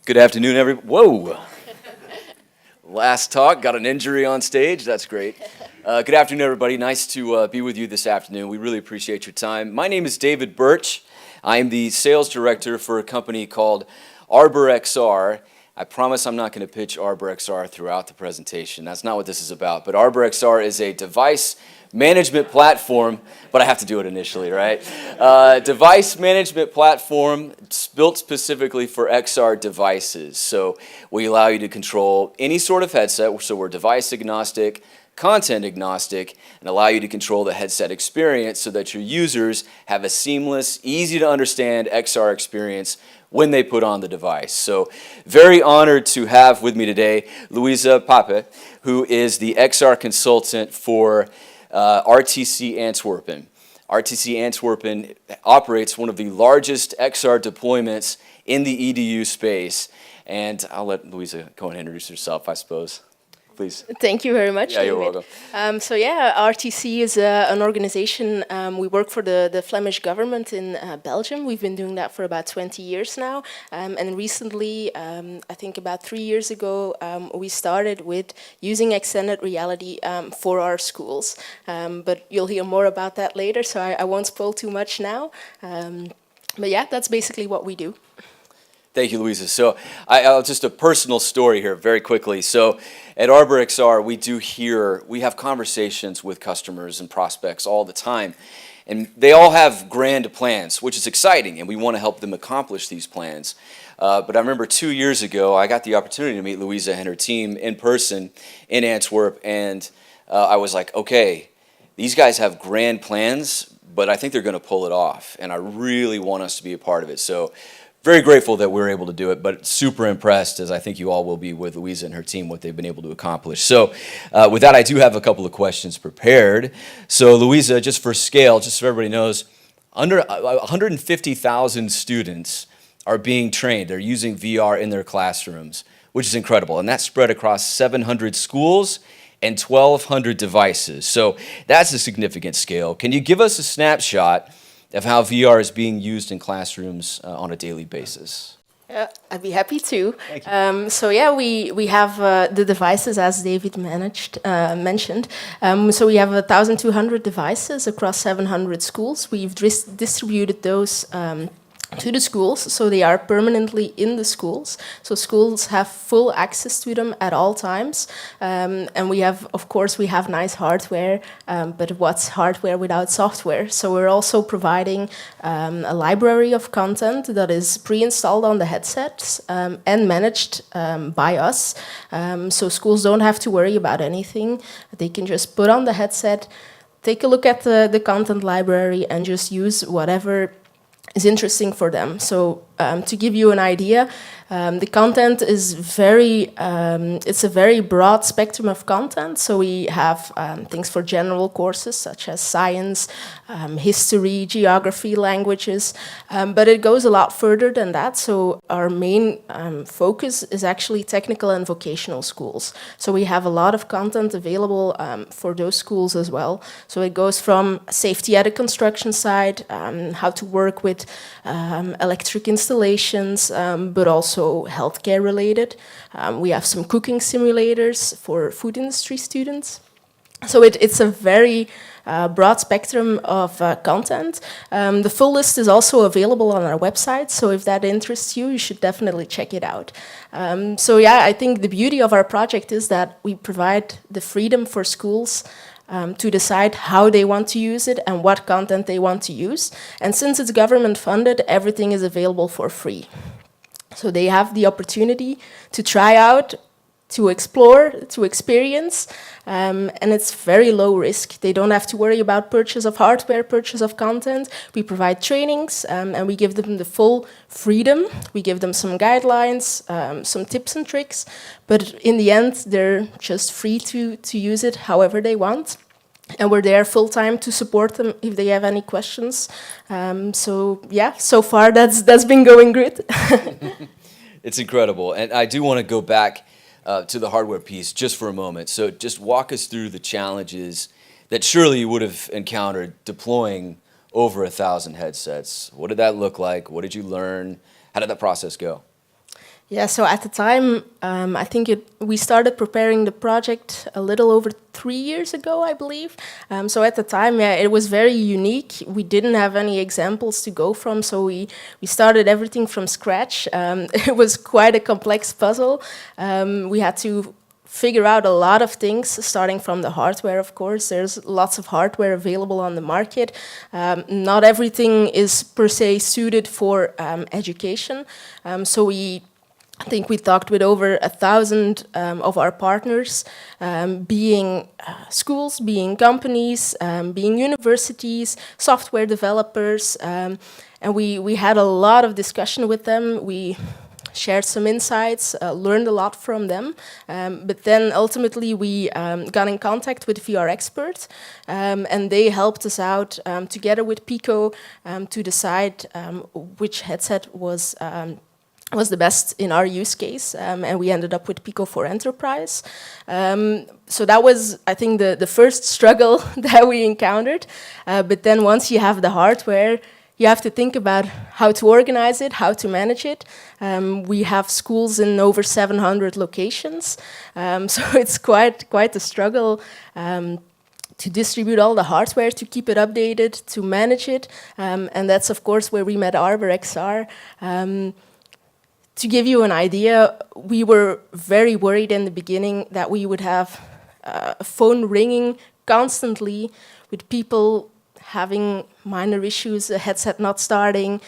Good afternoon, everyone. Whoa! Last talk, got an injury on stage. That's great. Good afternoon, everybody. Nice to be with you this afternoon. We really appreciate your time. My name is David Burch. I am the sales director for a company called Arbor XR. I promise I'm not going to pitch Arbor XR throughout the presentation. That's not what this is about. But Arbor XR is a device management platform, but I have to do it initially, right? Device management platform built specifically for XR devices. So we allow you to control any sort of headset, so we're device agnostic, content agnostic, and allow you to control the headset experience so that your users have a seamless, easy to understand XR experience when they put on the device. So very honored to have with me today Louise Paepe, who is the XR consultant for RTC Antwerpen. RTC Antwerpen operates one of the largest XR deployments in the EDU space. And I'll let Louisa go and introduce herself, I suppose. Please. Thank you very much. Yeah, you're welcome. RTC is an organization. We work for the Flemish government in Belgium. We've been doing that for about 20 years now. And recently, I think about 3 years ago, we started with using extended reality for our schools. But you'll hear more about that later, so I won't spoil too much now. But yeah, that's basically what we do. Thank you, Louisa. So just a personal story here very quickly. So at Arbor XR, we have conversations with customers and prospects all the time. And they all have grand plans, which is exciting, and we want to help them accomplish these plans. But I remember 2 years ago, I got the opportunity to meet Louisa and her team in person in Antwerp, and I was like, okay, these guys have grand plans, but I think they're going to pull it off, and I really want us to be a part of it. So very grateful that we're able to do it, but super impressed, as I think you all will be, with Louisa and her team, what they've been able to accomplish. So with that, I do have a couple of questions prepared. So Louisa, just for scale, just so everybody knows, under 150,000 students are being trained. They're using VR in their classrooms, which is incredible. And that's spread across 700 schools and 1,200 devices. So that's a significant scale. Can you give us a snapshot of how VR is being used in classrooms on a daily basis? Yeah, I'd be happy to. Thank you. So yeah, we have the devices, as David mentioned. So we have 1,200 devices across 700 schools. We've distributed those to the schools, so they are permanently in the schools. So schools have full access to them at all times. And we have, of course, we have nice hardware, but what's hardware without software? So we're also providing a library of content that is pre-installed on the headsets and managed by us. So schools don't have to worry about anything. They can just put on the headset, take a look at the content library, and just use whatever is interesting for them. So to give you an idea, the content is it's a very broad spectrum of content. So we have things for general courses such as science, history, geography, languages, but it goes a lot further than that. So our main focus is actually technical and vocational schools. So we have a lot of content available for those schools as well. So it goes from safety at a construction site, how to work with electric installations, but also healthcare related. We have some cooking simulators for food industry students. So it's a very broad spectrum of content. The full list is also available on our website, so if that interests you, you should definitely check it out. So yeah, I think the beauty of our project is that we provide the freedom for schools to decide how they want to use it and what content they want to use. And since it's government funded, everything is available for free. So they have the opportunity to try out, to explore, to experience, and it's very low risk. They don't have to worry about purchase of hardware, purchase of content. We provide trainings, and we give them the full freedom. We give them some guidelines, some tips and tricks, but in the end, they're just free to use it however they want. And we're there full-time to support them if they have any questions. So yeah, so far that's been going good. It's incredible. And I do want to go back to the hardware piece just for a moment. So just walk us through the challenges that surely you would have encountered deploying over 1,000 headsets. What did that look like? What did you learn? How did that process go? Yeah, so at the time, I think we started preparing the project a little over 3 years ago, I believe. So at the time, yeah, it was very unique. We didn't have any examples to go from, so we started everything from scratch. It was quite a complex puzzle. We had to figure out a lot of things, starting from the hardware, of course. There's lots of hardware available on the market. Not everything is per se suited for education. So I think we talked with over 1,000 of our partners, being schools, being companies, being universities, software developers, and we had a lot of discussion with them. We shared some insights, learned a lot from them, but then ultimately we got in contact with VR experts, and they helped us out together with Pico to decide which headset was the best in our use case, and we ended up with Pico for Enterprise. So that was, I think, the first struggle that we encountered. But then once you have the hardware, you have to think about how to organize it, how to manage it. We have schools in over 700 locations, so it's quite a struggle to distribute all the hardware, to keep it updated, to manage it, and that's of course where we met Arbor XR. To give you an idea, we were very worried in the beginning that we would have a phone ringing constantly with people having minor issues, a headset not starting,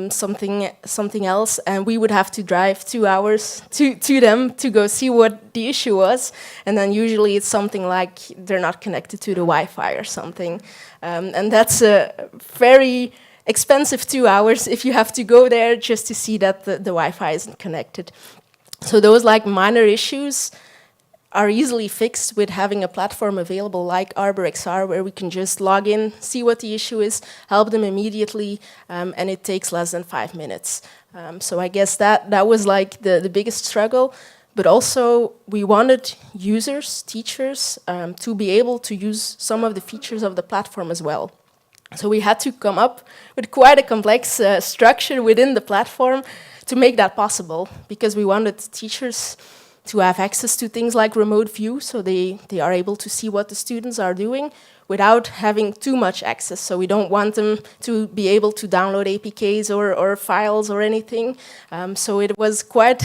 something else, and we would have to drive 2 hours to them to go see what the issue was, and then usually it's something like they're not connected to the Wi-Fi or something, and that's a very expensive 2 hours if you have to go there just to see that the Wi-Fi isn't connected. So those like minor issues are easily fixed with having a platform available like Arbor XR, where we can just log in, see what the issue is, help them immediately, and it takes less than 5 minutes. So I guess that was like the biggest struggle. But also we wanted users, teachers, to be able to use some of the features of the platform as well. So we had to come up with quite a complex structure within the platform to make that possible, because we wanted teachers to have access to things like remote view, so they are able to see what the students are doing without having too much access. So we don't want them to be able to download APKs or files or anything. So it was quite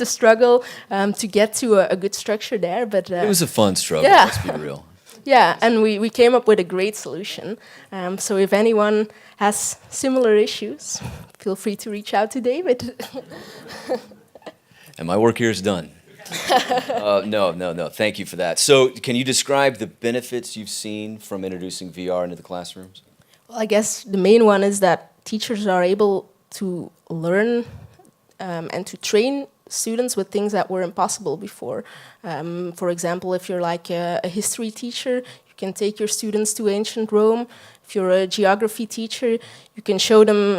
a struggle to get to a good structure there. But it was a fun struggle, yeah. let's be real. Yeah, and we came up with a great solution. So if anyone has similar issues, feel free to reach out to David. And my work here is done. No. Thank you for that. So can you describe the benefits you've seen from introducing VR into the classrooms? Well, I guess the main one is that teachers are able to learn and to train students with things that were impossible before. For example, if you're like a history teacher, you can take your students to ancient Rome. If you're a geography teacher, you can show them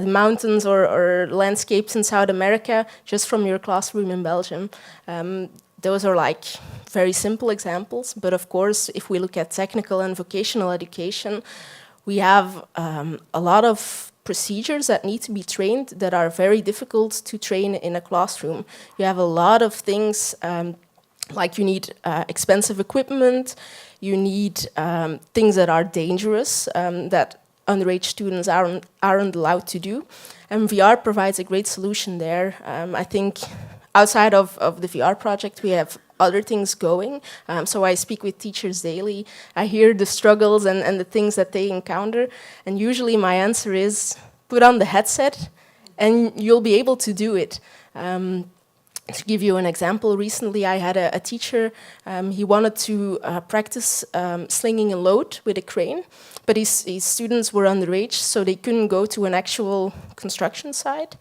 the mountains or landscapes in South America just from your classroom in Belgium. Those are like very simple examples, but of course, if we look at technical and vocational education, we have a lot of procedures that need to be trained that are very difficult to train in a classroom. You have a lot of things like you need expensive equipment, you need things that are dangerous, that underage students aren't allowed to do. And VR provides a great solution there. I think outside of the VR project, we have other things going. So I speak with teachers daily. I hear the struggles and the things that they encounter. And usually my answer is, put on the headset and you'll be able to do it. To give you an example, recently I had a teacher, he wanted to practice slinging a load with a crane, but his students were underage, so they couldn't go to an actual construction site.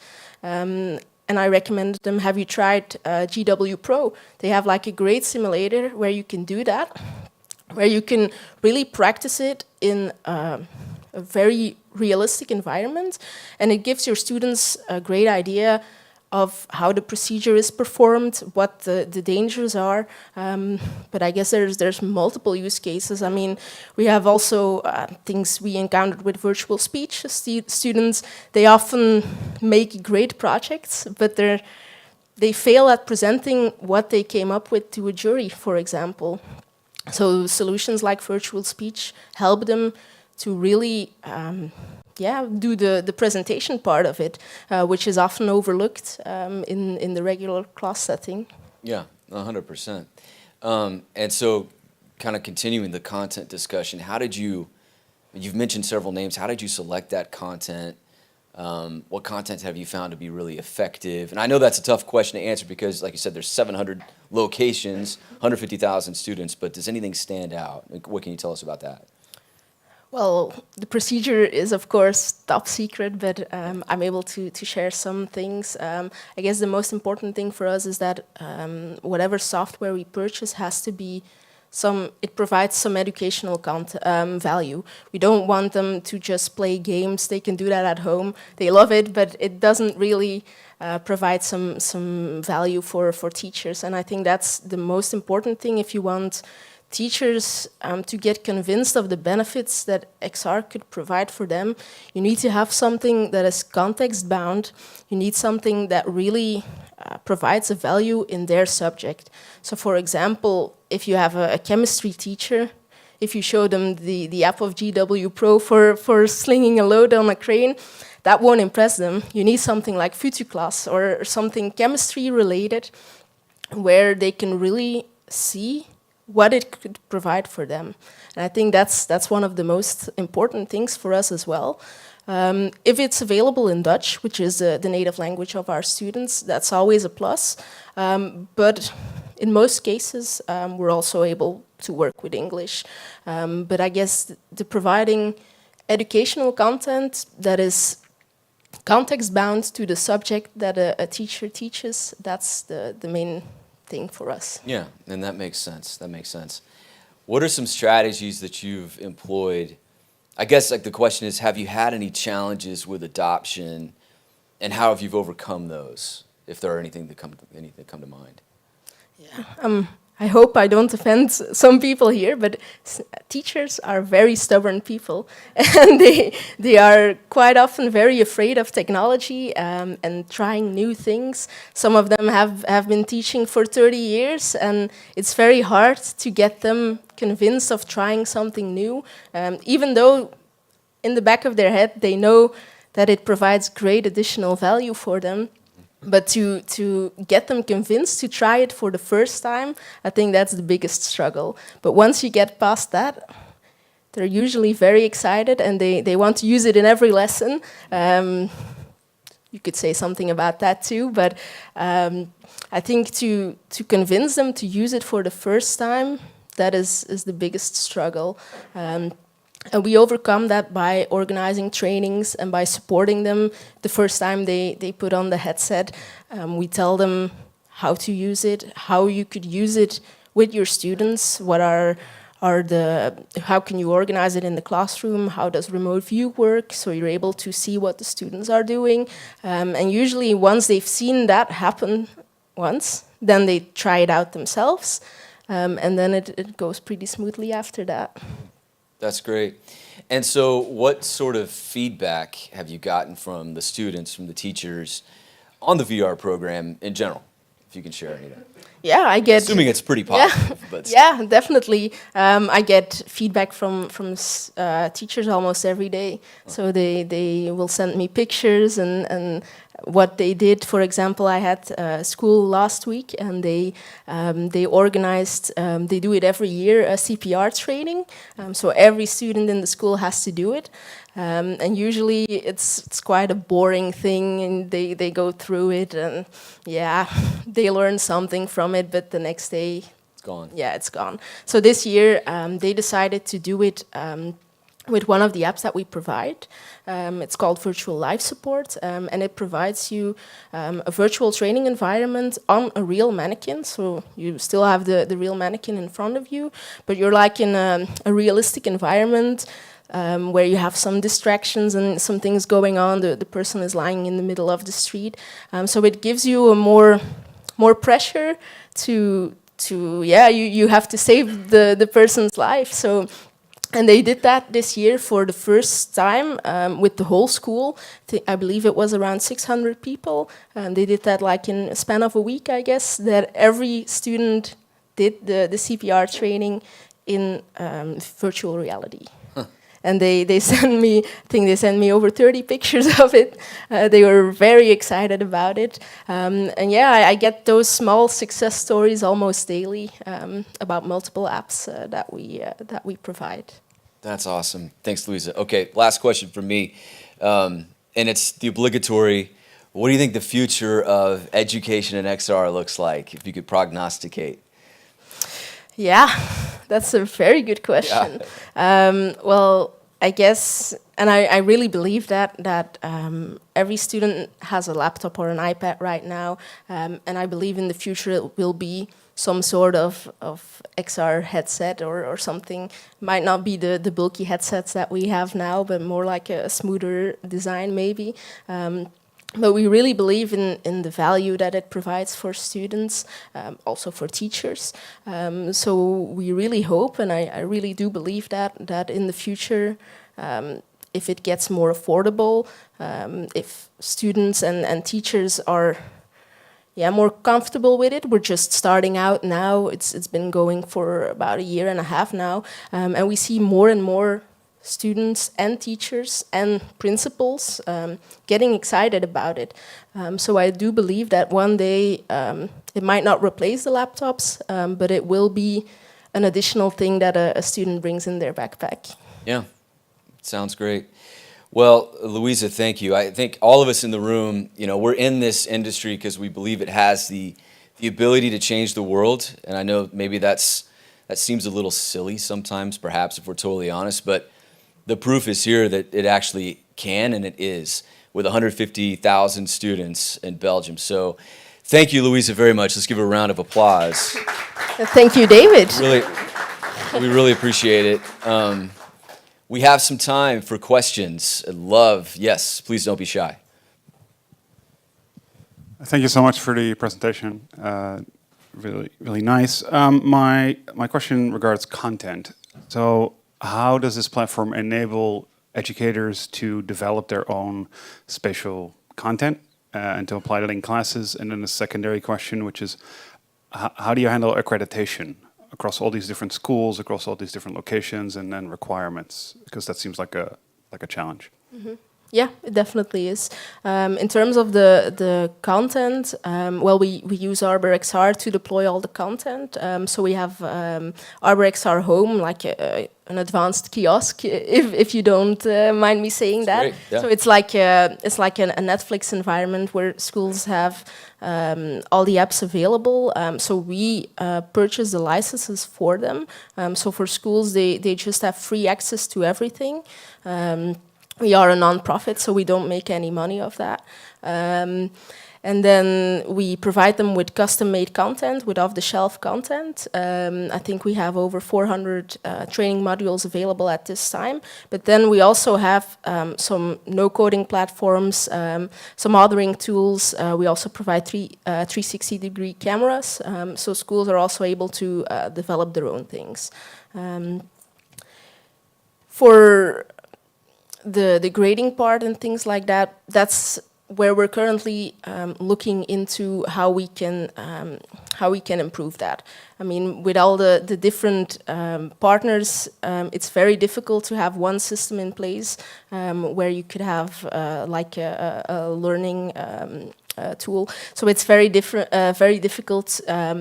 And I recommended them, have you tried GW Pro? They have like a great simulator where you can do that, where you can really practice it in a very realistic environment, and it gives your students a great idea of how the procedure is performed, what the dangers are. But I guess there's multiple use cases. I mean, we have also things we encountered with virtual speech. Students, they often make great projects, but they're they fail at presenting what they came up with to a jury, for example. So solutions like virtual speech help them to really do the presentation part of it, which is often overlooked in the regular class setting. Yeah, 100%. And so kind of continuing the content discussion, you've mentioned several names, how did you select that content? What content have you found to be really effective? And I know that's a tough question to answer because, like you said, there's 700 locations, 150,000 students, but does anything stand out? Like, what can you tell us about that? Well, the procedure is, of course, top secret, but I'm able to share some things. I guess the most important thing for us is that whatever software we purchase has to be it provides some educational value. We don't want them to just play games. They can do that at home. They love it, but it doesn't really provide some value for teachers. And I think that's the most important thing if you want teachers to get convinced of the benefits that XR could provide for them. You need to have something that is context-bound. You need something that really provides a value in their subject. So for example, if you have a chemistry teacher, if you show them the app of GW Pro for slinging a load on a crane, that won't impress them. You need something like FutuClass or something chemistry related where they can really see what it could provide for them. And I think that's one of the most important things for us as well. If it's available in Dutch, which is the native language of our students, that's always a plus. But in most cases, we're also able to work with English. But I guess the providing educational content that is context-bound to the subject that a teacher teaches, that's the main thing for us. Yeah, and that makes sense. That makes sense. What are some strategies that you've employed? I guess like the question is, have you had any challenges with adoption, and how have you overcome those? If there are anything that come to mind. Yeah. I hope I don't offend some people here, but teachers are very stubborn people, and they are quite often very afraid of technology and trying new things. Some of them have been teaching for 30 years, and it's very hard to get them convinced of trying something new, even though in the back of their head they know that it provides great additional value for them. But to get them convinced to try it for the first time, I think that's the biggest struggle. But once you get past that, they're usually very excited and they want to use it in every lesson. You could say something about that too, but I think to convince them to use it for the first time, that is the biggest struggle. And we overcome that by organizing trainings and by supporting them the first time they put on the headset. We tell them how to use it, how you could use it with your students, how can you organize it in the classroom, how does remote view work, so you're able to see what the students are doing. And usually once they've seen that happen once, then they try it out themselves, and then it goes pretty smoothly after that. That's great. And so what sort of feedback have you gotten from the students, from the teachers on the VR program in general, if you can share any of that? Yeah, I get... Assuming it's pretty positive. Yeah, but yeah, definitely. I get feedback from teachers almost every day. So they will send me pictures and what they did. For example, I had school last week, and they organized, they do it every year, a CPR training. So every student in the school has to do it. And usually it's quite a boring thing, and they go through it, and yeah, they learn something from it, but the next day, it's gone. Yeah, it's gone. So this year they decided to do it with one of the apps that we provide. It's called Virtual Life Support, and it provides you a virtual training environment on a real mannequin. So you still have the real mannequin in front of you, but you're like in a realistic environment where you have some distractions and some things going on. The person is lying in the middle of the street. So it gives you a more pressure to you have to save the person's life. So And they did that this year for the first time with the whole school. I believe it was around 600 people. They did that like in a span of a week, I guess, that every student did the CPR training in virtual reality. And they sent me, I think they sent me over 30 pictures of it. They were very excited about it. And yeah, I get those small success stories almost daily about multiple apps that we provide. That's awesome. Thanks, Louisa. Okay, last question from me. And it's the obligatory, what do you think the future of education in XR looks like, if you could prognosticate? Yeah, that's a very good question. Yeah. Well, I guess, and I really believe that every student has a laptop or an iPad right now, and I believe in the future it will be some sort of XR headset or something. Might not be the bulky headsets that we have now, but more like a smoother design maybe. But we really believe in the value that it provides for students, also for teachers. So we really hope, and I really do believe that in the future, if it gets more affordable, if students and teachers are more comfortable with it. We're just starting out now. It's been going for about a year and a half now, and we see more and more students and teachers and principals getting excited about it. So I do believe that one day it might not replace the laptops, but it will be an additional thing that a student brings in their backpack. Yeah, sounds great. Well, Louisa, thank you. I think all of us in the room, we're in this industry because we believe it has the ability to change the world. And I know maybe that seems a little silly sometimes, perhaps, if we're totally honest, but the proof is here that it actually can, and it is, with 150,000 students in Belgium. So thank you, Louisa, very much. Let's give her a round of applause. Thank you, David. We really appreciate it. We have some time for questions. Yes, please don't be shy. Thank you so much for the presentation. Really, really nice. My question regards content. So how does this platform enable educators to develop their own spatial content and to apply that in classes? And then the secondary question, which is, how do you handle accreditation across all these different schools, across all these different locations, and then requirements? Because that seems like a challenge. Mm-hmm. Yeah, it definitely is. In terms of the content, well, we use Arbor XR to deploy all the content. So we have Arbor XR Home, like an advanced kiosk, if you don't mind me saying that. Great, yeah. So it's like a Netflix environment where schools have all the apps available. So we purchase the licenses for them. So for schools, they just have free access to everything. We are a non-profit, so we don't make any money of that. And then we provide them with custom-made content, with off-the-shelf content. I think we have over 400 training modules available at this time. But then we also have some no-coding platforms, some authoring tools. We also provide 360-degree cameras, so schools are also able to develop their own things. For the grading part and things like that, that's where we're currently looking into how we can improve that. I mean, with all the different partners, it's very difficult to have one system in place where you could have like a learning tool. So it's very difficult.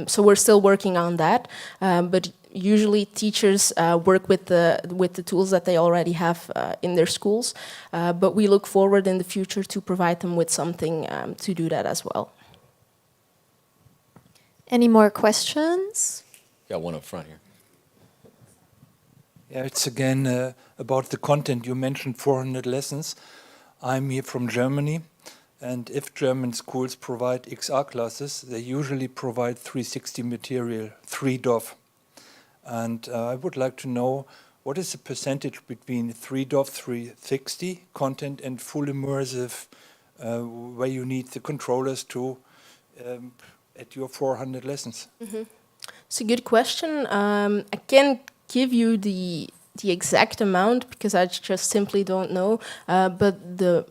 So we're still working on that, but usually teachers work with the tools that they already have in their schools, but we look forward in the future to provide them with something to do that as well. Any more questions? Got one up front here. Yeah, it's again about the content. You mentioned 400 lessons. I'm here from Germany, and if German schools provide XR classes, they usually provide 360 material, 3DOF. And I would like to know, what is the percentage between 3DOF 360 content and full immersive, where you need the controllers to at your 400 lessons? Mm-hmm. It's a good question. I can't give you the the exact amount because I just simply don't know. But the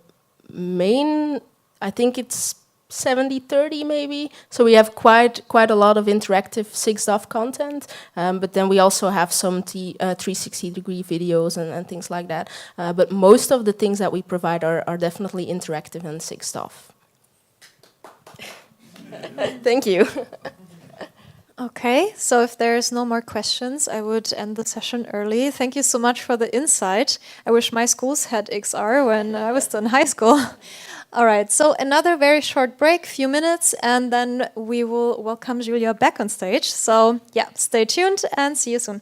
main, I think it's 70-30 maybe. So we have quite a lot of interactive 6DoF content, but then we also have some 360-degree videos and things like that. But most of the things that we provide are definitely interactive and 6DoF. Thank you. Okay, so if there's no more questions, I would end the session early. Thank you so much for the insight. I wish my schools had XR when I was still in high school. All right, so another very short break, few minutes, and then we will welcome Julia back on stage. So yeah, stay tuned and see you soon.